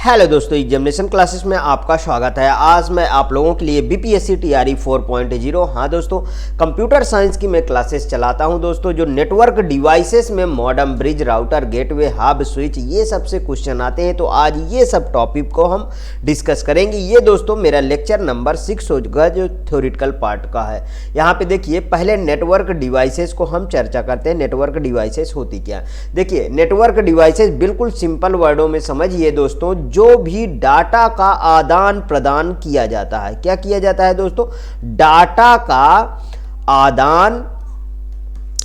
Hello दोस्तों, examination classes में आपका स्वागत है। आज मैं आप लोगों के लिए बीपीएससी टीआरई 4.0 हाँ दोस्तों, कंप्यूटर साइंस की मैं क्लासेस चलाता हूं दोस्तों। जो नेटवर्क डिवाइसेस में modem, bridge, router, gateway, hub, switch ये सबसे क्वेश्चन आते हैं, तो आज ये सब टॉपिक को हम डिस्कस करेंगे। ये दोस्तों मेरा लेक्चर नंबर 6 होगा जो थ्योरेटिकल पार्ट का है। यहाँ पे देखिए, पहले नेटवर्क डिवाइसेस को हम चर्चा करते हैं। नेटवर्क डिवाइसेस होती क्या? देखिए, नेटवर्क डिवाइसेस बिल्कुल सिंपल वर्डों में समझिए दोस्तों, जो भी डाटा का आदान प्रदान किया जाता है। क्या किया जाता है दोस्तों? डाटा का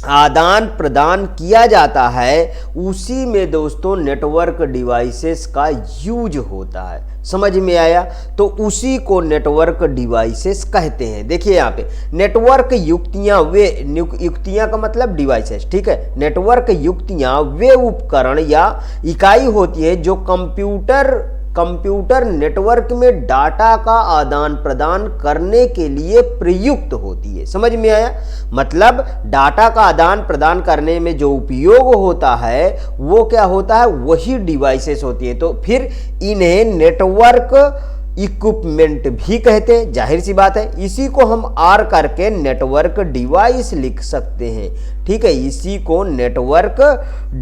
आदान प्रदान किया जाता है, उसी में दोस्तों नेटवर्क डिवाइसेस का यूज होता है। समझ में आया? तो उसी को नेटवर्क डिवाइसेस कहते हैं। देखिए यहाँ पे नेटवर्क युक्तियां का मतलब डिवाइसेस, ठीक है। नेटवर्क युक्तियां वे उपकरण या इकाई होती है जो कंप्यूटर नेटवर्क में डाटा का आदान प्रदान करने के लिए प्रयुक्त होती है। समझ में आया? मतलब डाटा का आदान प्रदान करने में जो उपयोग होता है वो क्या होता है? वही डिवाइसेस होती है। तो फिर इन्हें नेटवर्क इक्विपमेंट भी कहते हैं। जाहिर सी बात है, इसी को हम आर करके नेटवर्क डिवाइस लिख सकते हैं, ठीक है। इसी को नेटवर्क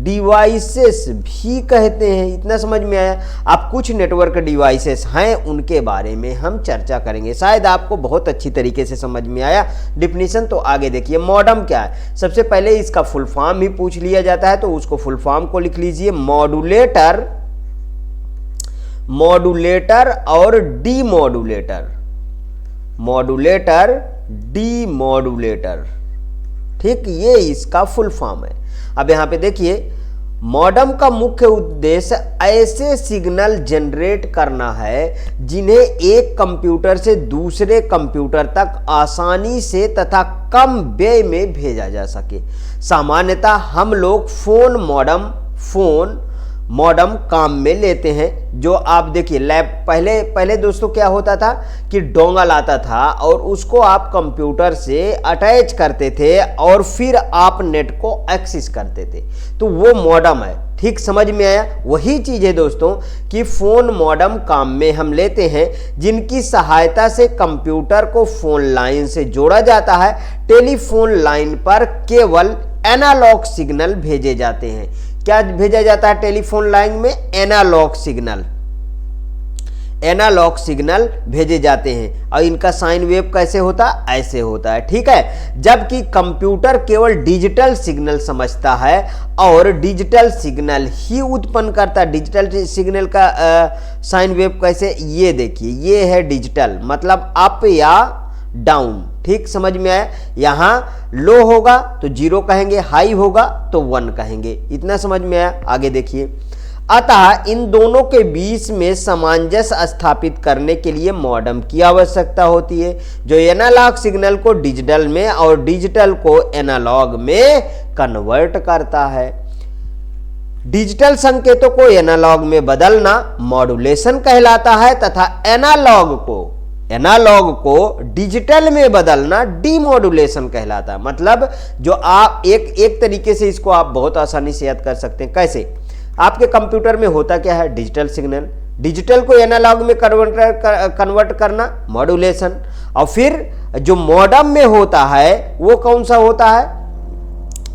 डिवाइसेस भी कहते हैं। इतना समझ में आया? अब कुछ नेटवर्क डिवाइसेस हैं, उनके बारे में हम चर्चा करेंगे। शायद आपको बहुत अच्छी तरीके से समझ में आया डिफिनीशन। तो आगे देखिए, मॉडेम क्या है। सबसे पहले इसका फुल फॉर्म ही पूछ लिया जाता है, तो उसको फुल फॉर्म को लिख लीजिए। मॉड्यूलेटर और डीमॉड्यूलेटर, ठीक, ये इसका फुल फॉर्म है। अब यहां पे देखिए, मॉडेम का मुख्य उद्देश्य ऐसे सिग्नल जनरेट करना है जिन्हें एक कंप्यूटर से दूसरे कंप्यूटर तक आसानी से तथा कम व्यय में भेजा जा सके। सामान्यतः हम लोग फोन मॉडेम काम में लेते हैं। जो आप देखिए, लैब पहले दोस्तों क्या होता था कि डोंगल आता था और उसको आप कंप्यूटर से अटैच करते थे और फिर आप नेट को एक्सेस करते थे, तो वो मॉडेम है। ठीक समझ में आया? वही चीज है दोस्तों कि फोन मॉडेम काम में हम लेते हैं, जिनकी सहायता से कंप्यूटर को फोन लाइन से जोड़ा जाता है। टेलीफोन लाइन पर केवल एनालॉग सिग्नल भेजे जाते हैं। क्या भेजा जाता है टेलीफोन लाइन में? एनालॉग सिग्नल भेजे जाते हैं। और इनका साइन वेव कैसे होता है? ऐसे होता है, ठीक है। जबकि कंप्यूटर केवल डिजिटल सिग्नल समझता है और डिजिटल सिग्नल ही उत्पन्न करता है। डिजिटल सिग्नल का साइन वेव कैसे? ये देखिए, ये है डिजिटल, मतलब अप या डाउन। ठीक समझ में आया? यहां लो होगा तो 0 कहेंगे, हाई होगा तो 1 कहेंगे। इतना समझ में आया? आगे देखिए, अतः इन दोनों के बीच में सामंजस्य स्थापित करने के लिए मॉडेम की आवश्यकता होती है, जो एनालॉग सिग्नल को डिजिटल में और डिजिटल को एनालॉग में कन्वर्ट करता है। डिजिटल संकेतों को एनालॉग में बदलना मॉड्यूलेशन कहलाता है तथा एनालॉग को डिजिटल में बदलना डीमॉड्यूलेशन कहलाता है। मतलब जो आप एक तरीके से इसको आप बहुत आसानी से याद कर सकते हैं। कैसे? आपके कंप्यूटर में होता क्या है? डिजिटल सिग्नल, डिजिटल को एनालॉग में कन्वर्ट करना मॉड्यूलेशन। और फिर जो मॉडेम में होता है वो कौन सा होता है?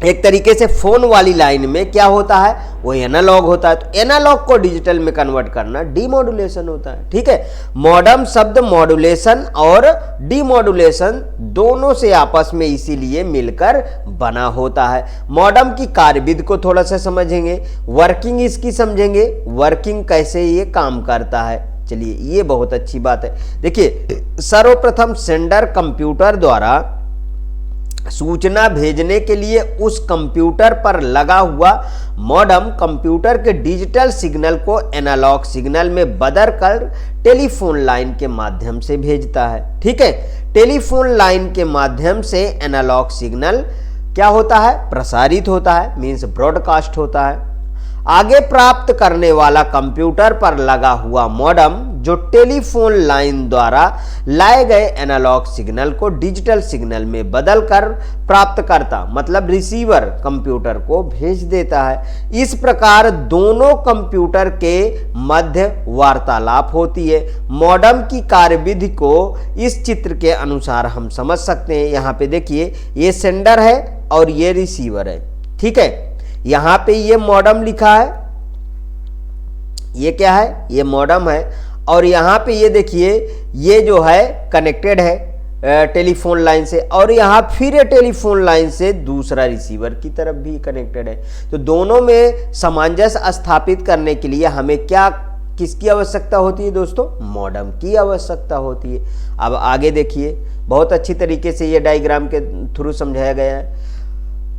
एक तरीके से फोन वाली लाइन में क्या होता है? वो एनालॉग होता है। तो एनालॉग को डिजिटल में कन्वर्ट करना डीमॉड्यूलेशन होता है, ठीक है। मॉडेम शब्द मॉड्यूलेशन और डीमॉड्यूलेशन दोनों से आपस में इसीलिए मिलकर बना होता है। मॉडेम की कार्यविधि को थोड़ा सा समझेंगे, वर्किंग इसकी समझेंगे, वर्किंग कैसे ये काम करता है। चलिए, ये बहुत अच्छी बात है। देखिए, सर्वप्रथम सेंडर कंप्यूटर द्वारा सूचना भेजने के लिए उस कंप्यूटर पर लगा हुआ मॉडेम कंप्यूटर के डिजिटल सिग्नल को एनालॉग सिग्नल में बदलकर टेलीफोन लाइन के माध्यम से भेजता है, ठीक है। टेलीफोन लाइन के माध्यम से एनालॉग सिग्नल क्या होता है? प्रसारित होता है, मींस ब्रॉडकास्ट होता है। आगे प्राप्त करने वाला कंप्यूटर पर लगा हुआ मॉडेम जो टेलीफोन लाइन द्वारा लाए गए एनालॉग सिग्नल को डिजिटल सिग्नल में बदलकर प्राप्तकर्ता मतलब रिसीवर कंप्यूटर को भेज देता है। इस प्रकार दोनों कंप्यूटर के मध्य वार्तालाप होती है। मॉडेम की कार्यविधि को इस चित्र के अनुसार हम समझ सकते हैं। यहाँ पे देखिए, ये सेंडर है और ये रिसीवर है, ठीक है। यहाँ पे ये मॉडेम लिखा है, ये क्या है, ये मॉडेम है। और यहाँ पे ये देखिए, ये जो है कनेक्टेड है टेलीफोन लाइन से, और यहाँ फिर ये टेलीफोन लाइन से दूसरा रिसीवर की तरफ भी कनेक्टेड है। तो दोनों में सामंजस्य स्थापित करने के लिए हमें किसकी आवश्यकता होती है दोस्तों? मॉडेम की आवश्यकता होती है। अब आगे देखिए, बहुत अच्छी तरीके से ये डायग्राम के थ्रू समझाया गया है।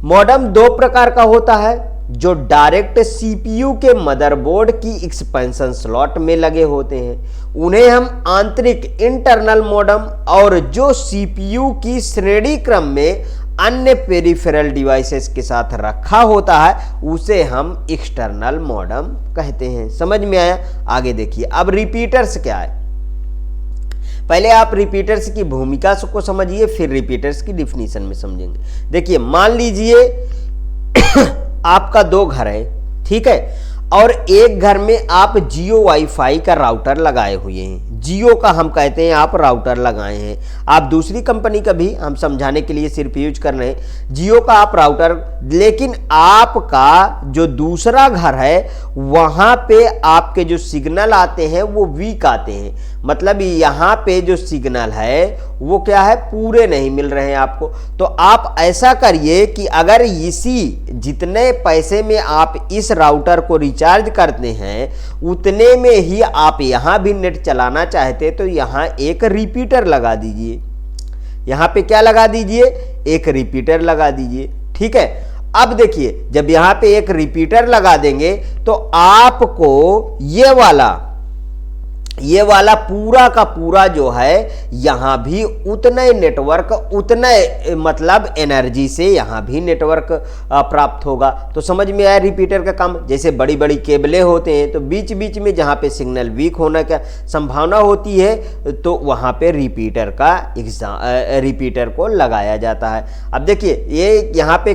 मॉडेम दो प्रकार का होता है, जो डायरेक्ट सीपीयू के मदरबोर्ड की एक्सपेंशन स्लॉट में लगे होते हैं, उन्हें हम आंतरिक इंटरनल मॉडेम, और जो सीपीयू की श्रेणी क्रम में अन्य पेरिफेरल डिवाइसेस के साथ रखा होता है, उसे हम एक्सटर्नल मॉडेम कहते हैं। समझ में आया? आगे देखिए, अब रिपीटर्स क्या है। पहले आप रिपीटर्स की भूमिका को समझिए, फिर रिपीटर्स की डिफिनीशन में समझेंगे। देखिए, मान लीजिए आपका दो घर है, ठीक है, और एक घर में आप जियो वाईफाई का राउटर लगाए हुए हैं। जियो का हम कहते हैं आप राउटर लगाए हैं। आप दूसरी कंपनी का भी हम समझाने के लिए सिर्फ यूज कर रहे हैं। जियो का आप राउटर, लेकिन आपका जो दूसरा घर है वहां पे आपके जो सिग्नल आते हैं वो वीक आते हैं। मतलब यहाँ पे जो सिग्नल है वो क्या है, पूरे नहीं मिल रहे हैं आपको। तो आप ऐसा करिए कि अगर इसी जितने पैसे में आप इस राउटर को रिचार्ज करते हैं उतने में ही आप यहाँ भी नेट चलाना चाहते, तो यहाँ एक रिपीटर लगा दीजिए। यहाँ पे क्या लगा दीजिए? एक रिपीटर लगा दीजिए, ठीक है। अब देखिए, जब यहाँ पे एक रिपीटर लगा देंगे तो आपको ये वाला पूरा का पूरा जो है यहां भी उतने नेटवर्क, उतने मतलब एनर्जी से यहां भी नेटवर्क प्राप्त होगा। तो समझ में आया रिपीटर का काम। जैसे बड़ी बड़ी केबलें होते हैं तो बीच बीच में जहां पे सिग्नल वीक होने का संभावना होती है तो वहां पे रिपीटर को लगाया जाता है। अब देखिए, ये यहाँ पे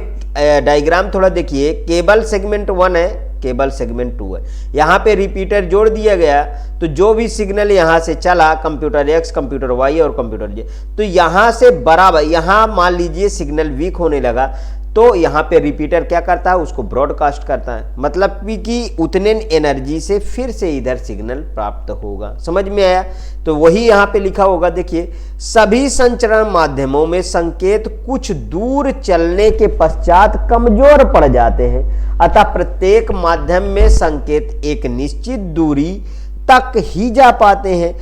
डायग्राम थोड़ा देखिए, केबल सेगमेंट 1 है, केबल सेगमेंट 2 है। यहाँ पे रिपीटर जोड़ दिया गया, तो जो भी सिग्नल यहाँ से चला, कंप्यूटर X, कंप्यूटर Y और कंप्यूटर Z, तो यहाँ से बराबर, यहाँ मान लीजिए सिग्नल वीक होने लगा तो यहाँ पे रिपीटर क्या करता है, उसको ब्रॉडकास्ट करता है। मतलब कि उतने एनर्जी से फिर से इधर सिग्नल प्राप्त होगा। समझ में आया? तो वही यहाँ पे लिखा होगा, देखिए, सभी संचरण माध्यमों में संकेत कुछ दूर चलने के पश्चात कमजोर पड़ जाते हैं, अतः प्रत्येक माध्यम में संकेत एक निश्चित दूरी तक ही जा पाते हैं।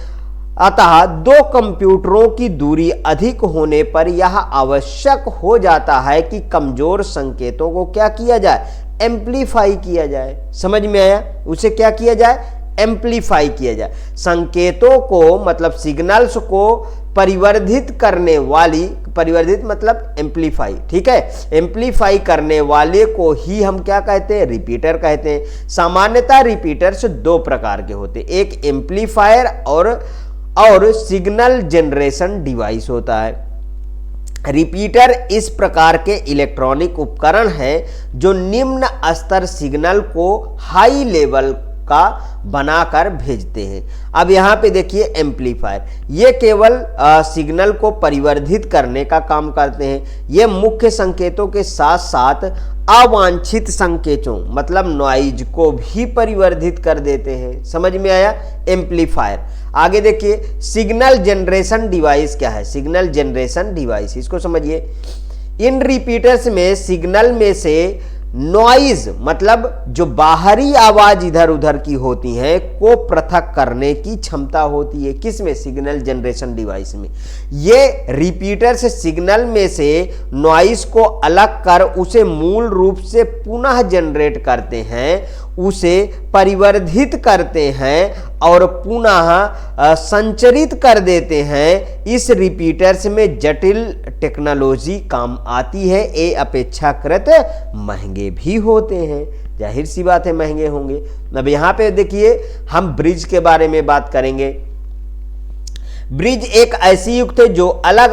अतः दो कंप्यूटरों की दूरी अधिक होने पर यह आवश्यक हो जाता है कि कमजोर संकेतों को क्या किया जाए, एम्प्लीफाई किया जाए। समझ में आया? उसे क्या किया जाए, एम्प्लीफाई किया जाए। संकेतों को मतलब सिग्नल्स को परिवर्धित करने वाली, परिवर्धित मतलब एम्प्लीफाई, ठीक है, एम्प्लीफाई करने वाले को ही हम क्या कहते हैं, रिपीटर कहते हैं। सामान्यतः रिपीटर्स दो प्रकार के होते हैं, एक एम्प्लीफायर और सिग्नल जनरेशन डिवाइस होता है। रिपीटर इस प्रकार के इलेक्ट्रॉनिक उपकरण हैं जो निम्न स्तर सिग्नल को हाई लेवल का बनाकर भेजते हैं। अब यहाँ पे देखिए एम्पलीफायर, ये केवल सिग्नल को परिवर्धित करने का काम करते हैं। ये मुख्य संकेतों के साथ साथ अवांछित संकेतों मतलब नॉइज को भी परिवर्धित कर देते हैं। समझ में आया? एम्पलीफायर। आगे देखिए, सिग्नल जनरेशन डिवाइस क्या है? सिग्नल जनरेशन डिवाइस, इसको समझिए। इन रिपीटर्स में सिग्नल में से नॉइज मतलब जो बाहरी आवाज इधर उधर की होती हैं को पृथक करने की क्षमता होती है। किसमें? सिग्नल जनरेशन डिवाइस में। ये रिपीटर से सिग्नल में से नॉइज को अलग कर उसे मूल रूप से पुनः जनरेट करते हैं, उसे परिवर्धित करते हैं और पुनः संचरित कर देते हैं। इस रिपीटर्स में जटिल टेक्नोलॉजी काम आती है, ये अपेक्षाकृत महंगे भी होते हैं। जाहिर सी बात है महंगे होंगे। अब यहाँ पे देखिए हम ब्रिज के बारे में बात करेंगे। ब्रिज एक ऐसी युक्त है जो अलग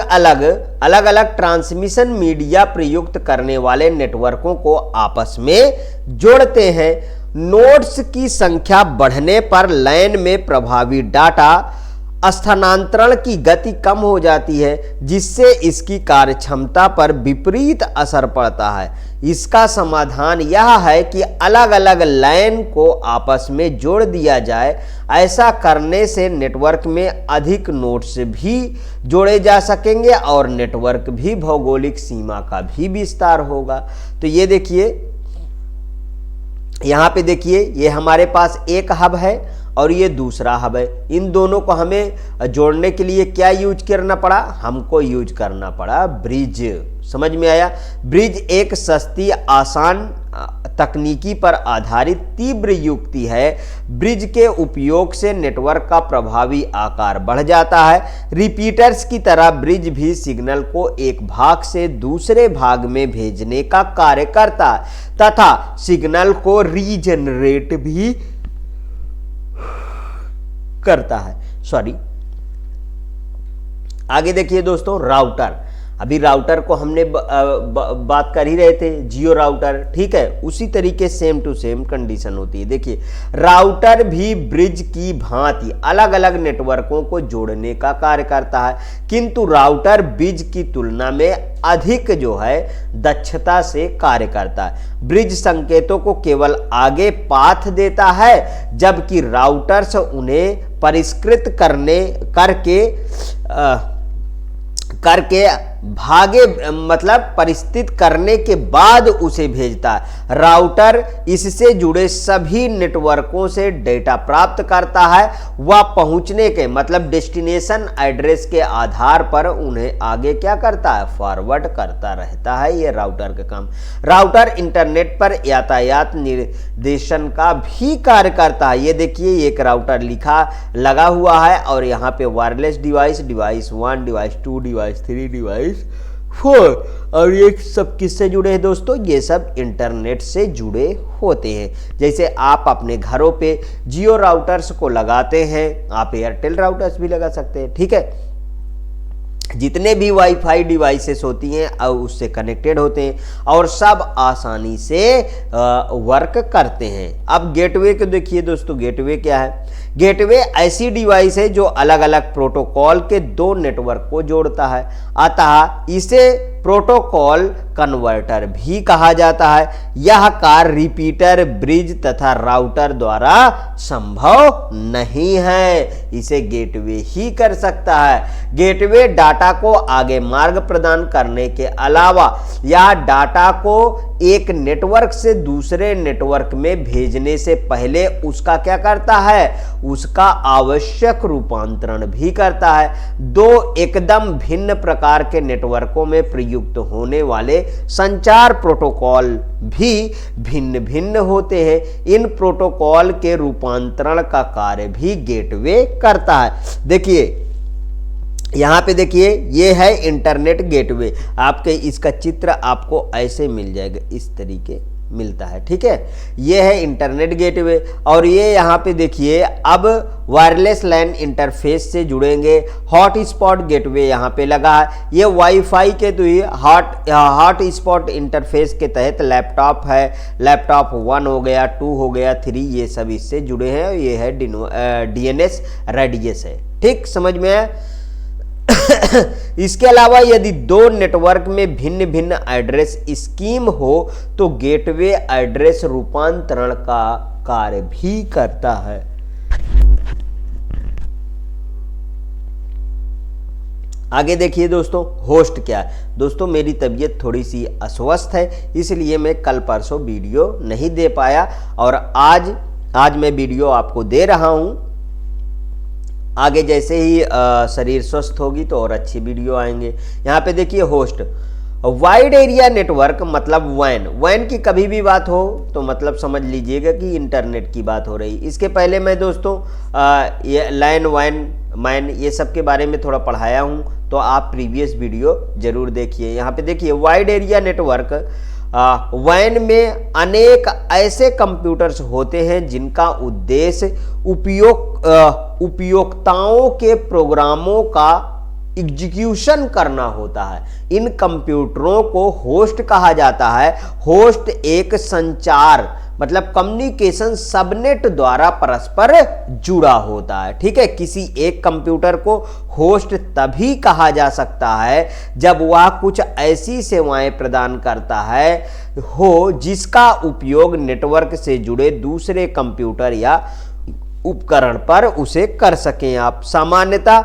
अलग ट्रांसमिशन मीडिया प्रयुक्त करने वाले नेटवर्कों को आपस में जोड़ते हैं। नोड्स की संख्या बढ़ने पर लैन में प्रभावी डाटा स्थानांतरण की गति कम हो जाती है, जिससे इसकी कार्यक्षमता पर विपरीत असर पड़ता है। इसका समाधान यह है कि अलग अलग लाइन को आपस में जोड़ दिया जाए। ऐसा करने से नेटवर्क में अधिक नोड्स भी जोड़े जा सकेंगे और नेटवर्क भी भौगोलिक सीमा का भी विस्तार होगा। तो ये देखिए, यहाँ पे देखिए, ये हमारे पास एक हब है और ये दूसरा हब है। इन दोनों को हमें जोड़ने के लिए क्या यूज करना पड़ा? हमको यूज करना पड़ा ब्रिज। समझ में आया? ब्रिज एक सस्ती, आसान तकनीकी पर आधारित तीव्र युक्ति है। ब्रिज के उपयोग से नेटवर्क का प्रभावी आकार बढ़ जाता है। रिपीटर्स की तरह ब्रिज भी सिग्नल को एक भाग से दूसरे भाग में भेजने का कार्य करता है तथा सिग्नल को रीजनरेट भी करता है। सॉरी, आगे देखिए दोस्तों, राउटर। अभी राउटर को हमने बात कर ही रहे थे, जियो राउटर, ठीक है। उसी तरीके सेम टू सेम कंडीशन होती है। देखिए, राउटर भी ब्रिज की भांति अलग अलग नेटवर्कों को जोड़ने का कार्य करता है, किंतु राउटर ब्रिज की तुलना में अधिक जो है दक्षता से कार्य करता है। ब्रिज संकेतों को केवल आगे पाथ देता है, जबकि राउटर्स उन्हें परिष्कृत करके भागे, मतलब परिस्थित करने के बाद उसे भेजता है। राउटर इससे जुड़े सभी नेटवर्कों से डेटा प्राप्त करता है। वह पहुंचने के, मतलब डेस्टिनेशन एड्रेस के आधार पर उन्हें आगे क्या करता है? फॉरवर्ड करता रहता है। ये राउटर का काम। राउटर इंटरनेट पर यातायात निर्देशन का भी कार्य करता है। ये देखिए, एक राउटर लगा हुआ है और यहाँ पे wireless device 1, device 2, device 3, device 4, और ये सब किससे जुड़े हैं दोस्तों? ये सब इंटरनेट से जुड़े होते हैं। जैसे आप अपने घरों पे जियो राउटर्स को लगाते हैं, आप एयरटेल राउटर्स भी लगा सकते हैं, ठीक है। जितने भी वाईफाई डिवाइसेस होती हैं और उससे कनेक्टेड होते हैं और सब आसानी से वर्क करते हैं। अब गेटवे को देखिए दोस्तों, गेटवे क्या है? गेटवे ऐसी डिवाइस है जो अलग अलग प्रोटोकॉल के दो नेटवर्क को जोड़ता है, अतः इसे प्रोटोकॉल कन्वर्टर भी कहा जाता है। यह कार्य रिपीटर, ब्रिज तथा राउटर द्वारा संभव नहीं है, इसे गेटवे ही कर सकता है। गेटवे डाटा को आगे मार्ग प्रदान करने के अलावा या डाटा को एक नेटवर्क से दूसरे नेटवर्क में भेजने से पहले उसका क्या करता है? उसका आवश्यक रूपांतरण भी करता है। दो एकदम भिन्न प्रकार के नेटवर्कों में प्रयुक्त होने वाले संचार प्रोटोकॉल भी भिन्न भिन्न होते हैं। इन प्रोटोकॉल के रूपांतरण का कार्य भी गेटवे करता है। देखिए, यहाँ पे देखिए, ये है इंटरनेट गेटवे। आपके इसका चित्र आपको ऐसे मिल जाएगा, इस तरीके मिलता है, ठीक है। ये है इंटरनेट गेटवे और ये यहाँ पे देखिए, अब वायरलेस लैन इंटरफेस से जुड़ेंगे। हॉट स्पॉट गेटवे यहाँ पे लगा है। ये वाईफाई के तो ये हॉट स्पॉट इंटरफेस के तहत लैपटॉप है, लैपटॉप 1 हो गया, 2 हो गया, 3, ये सब इससे जुड़े हैं। ये है DNS रेडियस है, ठीक, समझ में है। इसके अलावा यदि दो नेटवर्क में भिन्न भिन्न एड्रेस स्कीम हो तो गेटवे एड्रेस रूपांतरण का कार्य भी करता है। आगे देखिए दोस्तों, होस्ट क्या है। दोस्तों, मेरी तबीयत थोड़ी सी अस्वस्थ है, इसलिए मैं कल परसों वीडियो नहीं दे पाया और आज मैं वीडियो आपको दे रहा हूं। आगे जैसे ही शरीर स्वस्थ होगी तो और अच्छी वीडियो आएंगे। यहाँ पे देखिए, होस्ट वाइड एरिया नेटवर्क, मतलब वैन की कभी भी बात हो तो मतलब समझ लीजिएगा कि इंटरनेट की बात हो रही। इसके पहले मैं दोस्तों ये लैन, मैन, ये सब के बारे में थोड़ा पढ़ाया हूँ, तो आप प्रीवियस वीडियो जरूर देखिए। यहाँ पे देखिए, वाइड एरिया नेटवर्क वैन में अनेक ऐसे कंप्यूटर्स होते हैं जिनका उद्देश्य उपयोक्ताओं के प्रोग्रामों का एग्जीक्यूशन करना होता है। इन कंप्यूटरों को होस्ट कहा जाता है। होस्ट एक संचार मतलब कम्युनिकेशन सबनेट द्वारा परस्पर जुड़ा होता है। ठीक है, किसी एक कंप्यूटर को होस्ट तभी कहा जा सकता है जब वह कुछ ऐसी सेवाएं प्रदान करता है जिसका उपयोग नेटवर्क से जुड़े दूसरे कंप्यूटर या उपकरण पर उसे कर सकें आप। सामान्यतः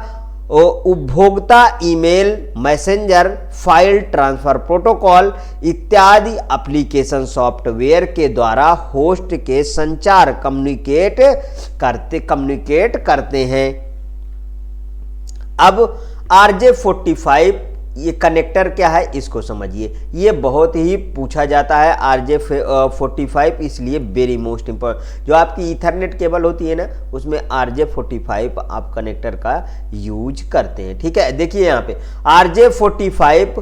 उपभोक्ता email, messenger, file transfer protocol इत्यादि एप्लीकेशन सॉफ्टवेयर के द्वारा होस्ट के संचार कम्युनिकेट करते हैं। अब RJ45 ये कनेक्टर क्या है इसको समझिए। ये बहुत ही पूछा जाता है RJ45, इसलिए वेरी मोस्ट इंपॉर्टेंट। जो आपकी ईथरनेट केबल होती है ना, उसमें RJ45 आप कनेक्टर का यूज करते हैं। ठीक है, देखिए यहाँ पे RJ45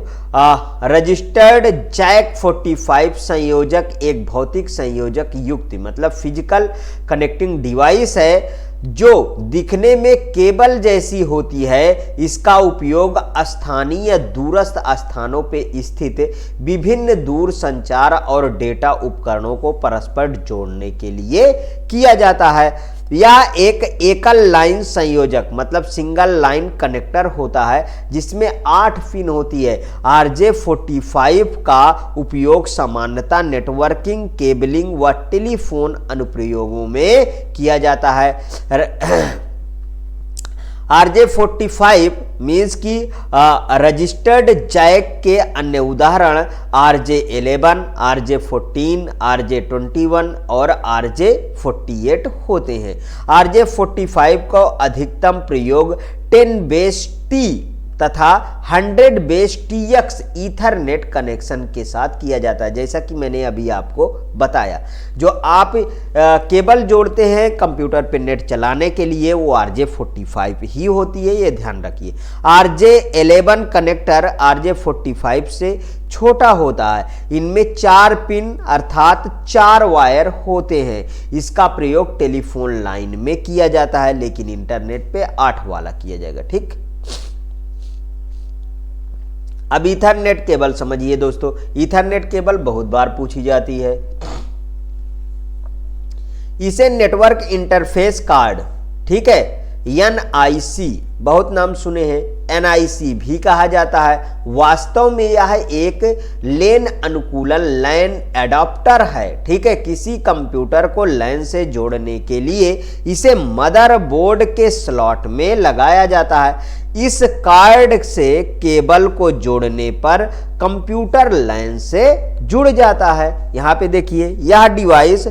रजिस्टर्ड जैक 45 संयोजक एक भौतिक संयोजक युक्त मतलब फिजिकल कनेक्टिंग डिवाइस है जो दिखने में केबल जैसी होती है। इसका उपयोग स्थानीय दूरस्थ स्थानों पर स्थित विभिन्न दूर संचार और डेटा उपकरणों को परस्पर जोड़ने के लिए किया जाता है। यह एक एकल लाइन संयोजक मतलब सिंगल लाइन कनेक्टर होता है जिसमें 8 पिन होती है। RJ45 का उपयोग सामान्यतः नेटवर्किंग, केबलिंग व टेलीफोन अनुप्रयोगों में किया जाता है। RJ45 मीन्स की रजिस्टर्ड जैक के अन्य उदाहरण RJ11, RJ14, RJ21 और RJ48 होते हैं। RJ45 का अधिकतम प्रयोग 10 बेस T तथा 100 बेस TX ईथरनेट कनेक्शन के साथ किया जाता है। जैसा कि मैंने अभी आपको बताया, जो आप केबल जोड़ते हैं कंप्यूटर पे नेट चलाने के लिए वो RJ45 ही होती है, ये ध्यान रखिए। RJ11 कनेक्टर RJ45 से छोटा होता है। इनमें 4 पिन अर्थात 4 वायर होते हैं। इसका प्रयोग टेलीफोन लाइन में किया जाता है लेकिन इंटरनेट पे 8 वाला किया जाएगा। ठीक, अब ईथरनेट केबल समझिए दोस्तों। ईथरनेट केबल बहुत बार पूछी जाती है। इसे नेटवर्क इंटरफेस कार्ड, ठीक है, NIC बहुत नाम सुने हैं, NIC भी कहा जाता है। वास्तव में यह एक लैन अनुकूलन लैन एडाप्टर है। ठीक है, किसी कंप्यूटर को लैन से जोड़ने के लिए इसे मदरबोर्ड के स्लॉट में लगाया जाता है। इस कार्ड से केबल को जोड़ने पर कंप्यूटर लैन से जुड़ जाता है। यहां पे देखिए, यह डिवाइस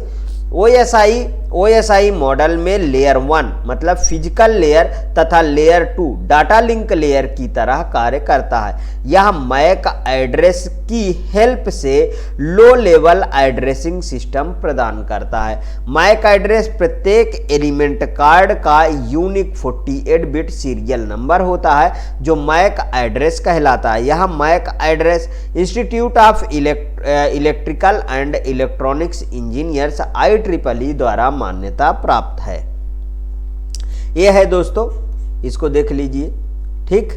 OSI मॉडल में लेयर 1 मतलब फिजिकल लेयर तथा लेयर 2 डाटा लिंक लेयर की तरह कार्य करता है। यह मैक एड्रेस की हेल्प से लो लेवल एड्रेसिंग सिस्टम प्रदान करता है। मैक एड्रेस प्रत्येक एलिमेंट कार्ड का यूनिक 48 बिट सीरियल नंबर होता है जो मैक एड्रेस कहलाता है। यह MAC address institute of electrical and electronics engineers IEEE द्वारा मान्यता प्राप्त है। यह है दोस्तों, इसको देख लीजिए। ठीक,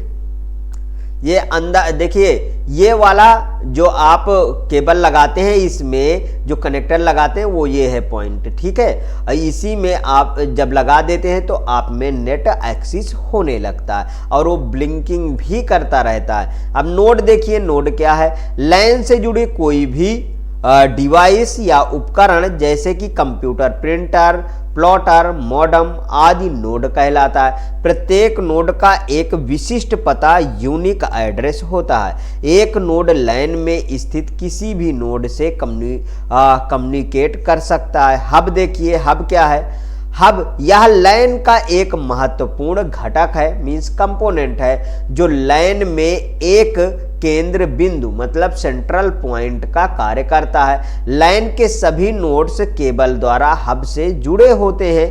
ये अंदर देखिए, ये वाला जो आप केबल लगाते हैं इसमें जो कनेक्टर लगाते हैं वो ये है पॉइंट। ठीक है, इसी में आप जब लगा देते हैं तो आप में नेट एक्सेस होने लगता है और वो ब्लिंकिंग भी करता रहता है। अब नोड देखिए, नोड क्या है? लैन से जुड़े कोई भी डिवाइस या उपकरण जैसे कि कंप्यूटर, प्रिंटर, प्लॉटर, मॉडम आदि नोड कहलाता है। प्रत्येक नोड का एक विशिष्ट पता यूनिक एड्रेस होता है। एक नोड लैन में स्थित किसी भी नोड से कम्युनिकेट कर सकता है। हब देखिए, हब क्या है? हब यह लैन का एक महत्वपूर्ण घटक है, मींस कंपोनेंट है, जो लैन में एक केंद्र बिंदु मतलब सेंट्रल पॉइंट का कार्य करता है। लैन के सभी नोड्स केबल द्वारा हब से जुड़े होते हैं।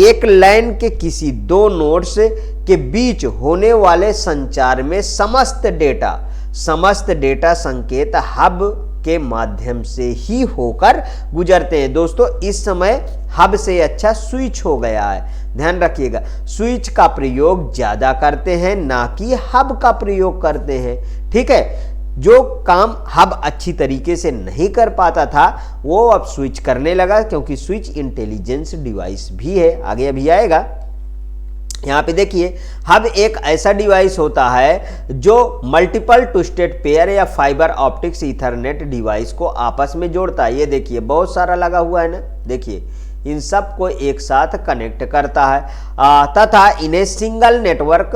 एक लैन के किसी 2 नोड्स के बीच होने वाले संचार में समस्त डेटा संकेत हब के माध्यम से ही होकर गुजरते हैं। दोस्तों इस समय हब से अच्छा स्विच हो गया है, ध्यान रखिएगा। स्विच का प्रयोग ज्यादा करते हैं, ना कि हब का प्रयोग करते हैं। ठीक है, जो काम हब अच्छी तरीके से नहीं कर पाता था वो अब स्विच करने लगा, क्योंकि स्विच इंटेलिजेंस डिवाइस भी है, आगे अभी आएगा। यहाँ पे देखिए, हब एक ऐसा डिवाइस होता है जो मल्टीपल ट्विस्टेड पेयर या फाइबर ऑप्टिक्स ईथरनेट डिवाइस को आपस में जोड़ता है। ये देखिए बहुत सारा लगा हुआ है ना, देखिए इन सब को एक साथ कनेक्ट करता है तथा इन्हें सिंगल नेटवर्क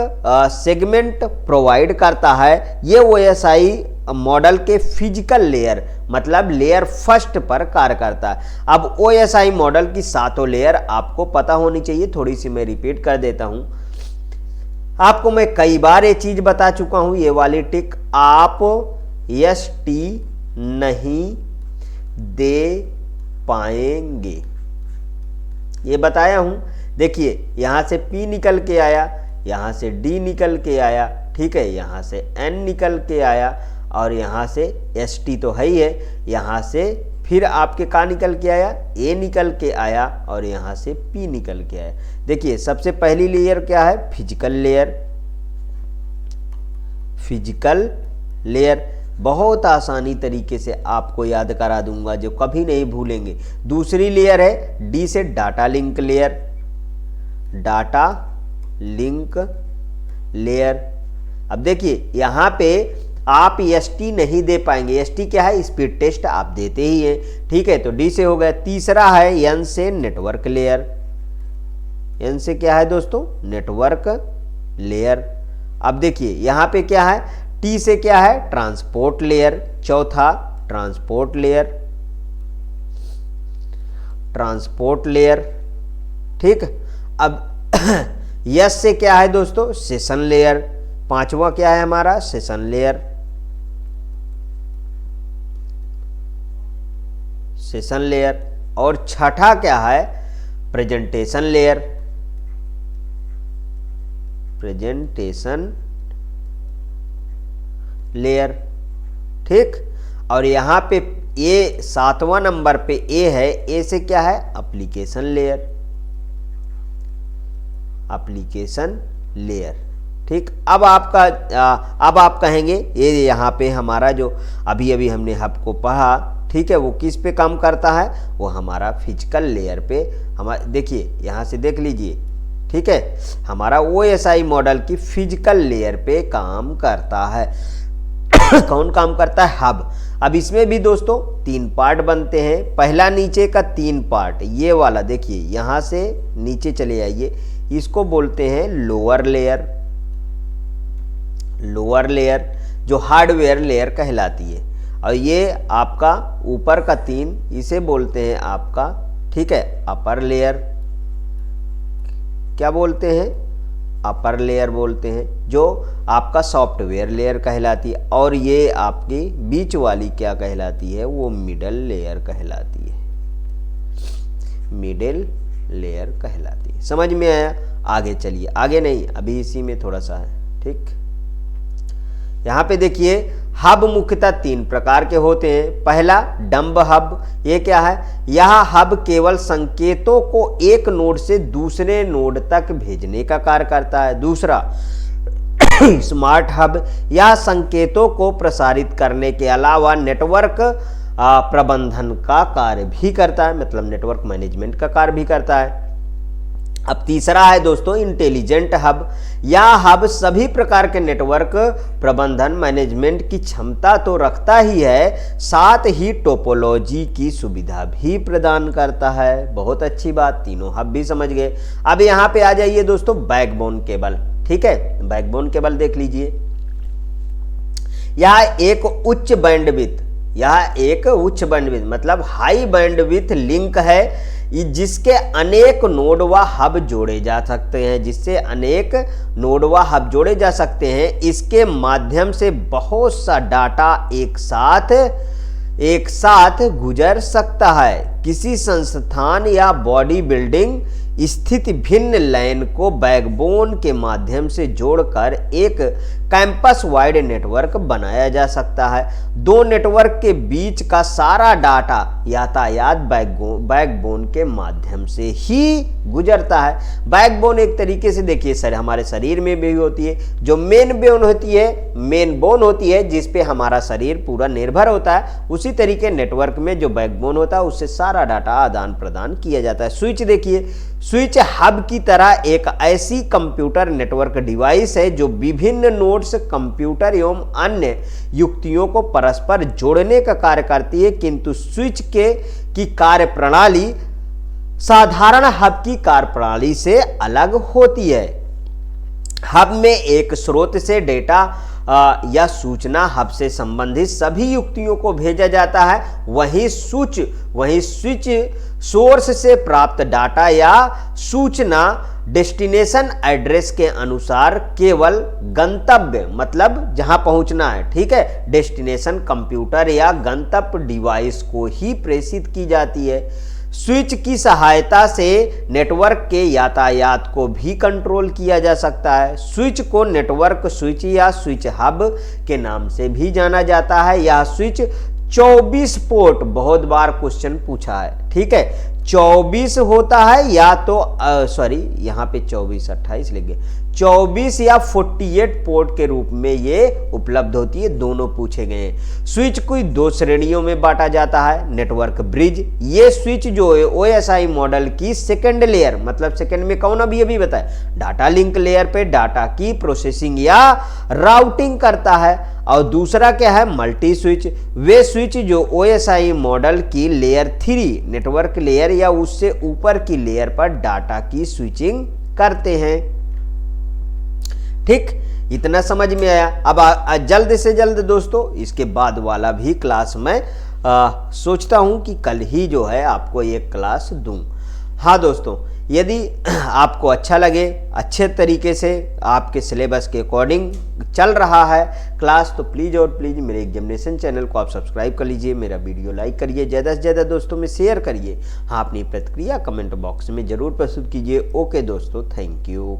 सेगमेंट प्रोवाइड करता है। ये OSI मॉडल के फिजिकल लेयर मतलब लेयर फर्स्ट पर कार्य करता है। अब OSI मॉडल की 7 लेयर आपको पता होनी चाहिए, थोड़ी सी मैं रिपीट कर देता हूं। आपको मैं कई बार ये चीज बता चुका हूं, ये वाली टिक आप ST नहीं दे पाएंगे, ये बताया हूं। देखिए यहां से P निकल के आया, यहां से D निकल के आया, ठीक है, यहां से N निकल के आया और यहाँ से ST तो है ही है, यहाँ से फिर आपके का निकल के आया, A निकल के आया और यहाँ से P निकल के आया। देखिए सबसे पहली लेयर क्या है, फिजिकल लेयर। फिजिकल लेयर बहुत आसानी तरीके से आपको याद करा दूंगा, जो कभी नहीं भूलेंगे। दूसरी लेयर है D से data link layer, data link layer. अब देखिए यहाँ पे आप ST नहीं दे पाएंगे, ST क्या है, स्पीड टेस्ट आप देते ही हैं, ठीक है, तो D से हो गया। तीसरा है N से नेटवर्क लेयर। N से क्या है दोस्तों, नेटवर्क लेयर। अब देखिए यहाँ पे क्या है, T से क्या है, ट्रांसपोर्ट लेयर। चौथा ट्रांसपोर्ट लेयर, ट्रांसपोर्ट लेयर, ठीक। अब S से क्या है दोस्तों, सेशन लेयर। पांचवा क्या है हमारा, सेशन लेयर, सेशन लेयर। और छठा क्या है, प्रेजेंटेशन लेयर, प्रेजेंटेशन लेयर, ठीक। और यहां पे ए 7वां नंबर पे ए है, ए से क्या है, एप्लीकेशन लेयर, एप्लीकेशन लेयर, ठीक। अब आप कहेंगे ये यहाँ पे हमारा जो अभी अभी हमने हब को पढ़ा, ठीक है, वो किस पे काम करता है, वो हमारा फिजिकल लेयर पे। हमारा देखिए यहाँ से देख लीजिए, ठीक है, हमारा OSI मॉडल की फिजिकल लेयर पे काम करता है। कौन काम करता है, हब। अब इसमें भी दोस्तों 3 पार्ट बनते हैं। पहला नीचे का 3 पार्ट, ये वाला देखिए, यहाँ से नीचे चले आइए, इसको बोलते हैं लोअर लेयर। लोअर लेयर जो हार्डवेयर लेयर कहलाती है, और ये आपका ऊपर का 3, इसे बोलते हैं आपका, ठीक है, अपर लेयर। क्या बोलते हैं, अपर लेयर बोलते हैं, जो आपका सॉफ्टवेयर लेयर कहलाती है। और ये आपकी बीच वाली क्या कहलाती है, वो मिडल लेयर कहलाती है, मिडिल लेयर कहलाती है। समझ में आया, आगे चलिए, आगे नहीं अभी इसी में थोड़ा सा है, ठीक। यहाँ पे देखिए हब मुख्यतः 3 प्रकार के होते हैं। पहला डंब हब, ये क्या है, यह हब केवल संकेतों को एक नोड से दूसरे नोड तक भेजने का कार्य करता है। दूसरा स्मार्ट हब, यह संकेतों को प्रसारित करने के अलावा नेटवर्क प्रबंधन का कार्य भी करता है, मतलब नेटवर्क मैनेजमेंट का कार्य भी करता है। अब तीसरा है दोस्तों इंटेलिजेंट हब। यह हब सभी प्रकार के नेटवर्क प्रबंधन मैनेजमेंट की क्षमता तो रखता ही है, साथ ही टोपोलॉजी की सुविधा भी प्रदान करता है। बहुत अच्छी बात, तीनों हब भी समझ गए। अब यहाँ पे आ जाइए दोस्तों बैकबोन केबल, ठीक है, बैकबोन केबल देख लीजिए। यह एक उच्च बैंडविड्थ, यह एक उच्च बैंडविड्थ मतलब हाई बैंडविड्थ लिंक है, जिसके अनेक नोड व हब जोड़े जा सकते हैं, जिससे अनेक नोड व हब जोड़े जा सकते हैं। इसके माध्यम से बहुत सा डाटा एक साथ गुजर सकता है। किसी संस्थान या बॉडी बिल्डिंग स्थित भिन्न लाइन को बैकबोन के माध्यम से जोड़कर एक कैंपस वाइड नेटवर्क बनाया जा सकता है। दो नेटवर्क के बीच का सारा डाटा यातायात बैकबोन के माध्यम से ही गुजरता है। बैकबोन एक तरीके से देखिए सर हमारे शरीर में भी होती है, जो मेन बोन होती है जिस पे हमारा शरीर पूरा निर्भर होता है, उसी तरीके नेटवर्क में जो बैकबोन होता है उससे सारा डाटा आदान प्रदान किया जाता है। स्विच देखिए, स्विच हब की तरह एक ऐसी कंप्यूटर नेटवर्क डिवाइस है जो विभिन्न नोड्स, कंप्यूटर एवं अन्य युक्तियों को परस्पर जोड़ने का कार्य करती है, किंतु स्विच की कार्यप्रणाली साधारण हब की कार्यप्रणाली से अलग होती है। हब में एक स्रोत से डेटा या सूचना हब से संबंधित सभी युक्तियों को भेजा जाता है, वहीं स्विच सोर्स से प्राप्त डाटा या सूचना डेस्टिनेशन एड्रेस के अनुसार केवल गंतव्य मतलब जहां पहुंचना है, ठीक है, डेस्टिनेशन कंप्यूटर या गंतव्य डिवाइस को ही प्रेषित की जाती है। स्विच की सहायता से नेटवर्क के यातायात को भी कंट्रोल किया जा सकता है। स्विच को नेटवर्क स्विच या स्विच हब के नाम से भी जाना जाता है। यह स्विच 24 पोर्ट, बहुत बार क्वेश्चन पूछा है, ठीक है, 24 होता है या तो यहाँ पे 28 लिख गए, 24 या 48 पोर्ट के रूप में ये उपलब्ध होती है, दोनों पूछे गए हैं। स्विच को दो श्रेणियों में बांटा जाता है। नेटवर्क ब्रिज, ये स्विच जो है OSI मॉडल की सेकंड लेयर, मतलब सेकंड में कौन अभी बताया, डाटा लिंक लेयर पे डाटा की प्रोसेसिंग या राउटिंग करता है। और दूसरा क्या है, मल्टी स्विच, वे स्विच जो OSI मॉडल की लेयर 3 नेटवर्क लेयर या उससे ऊपर की लेयर पर डाटा की स्विचिंग करते हैं। ठीक, इतना समझ में आया। अब जल्द से जल्द दोस्तों इसके बाद वाला भी क्लास मैं सोचता हूं कि कल ही जो है आपको एक क्लास दूं। हाँ दोस्तों, यदि आपको अच्छा लगे, अच्छे तरीके से आपके सिलेबस के अकॉर्डिंग चल रहा है क्लास, तो प्लीज़ और प्लीज़ मेरे एग्जामिनेशन चैनल को आप सब्सक्राइब कर लीजिए, मेरा वीडियो लाइक करिए, ज़्यादा से ज़्यादा दोस्तों में शेयर करिए। हाँ, अपनी प्रतिक्रिया कमेंट बॉक्स में ज़रूर प्रस्तुत कीजिए। ओके दोस्तों, थैंक यू।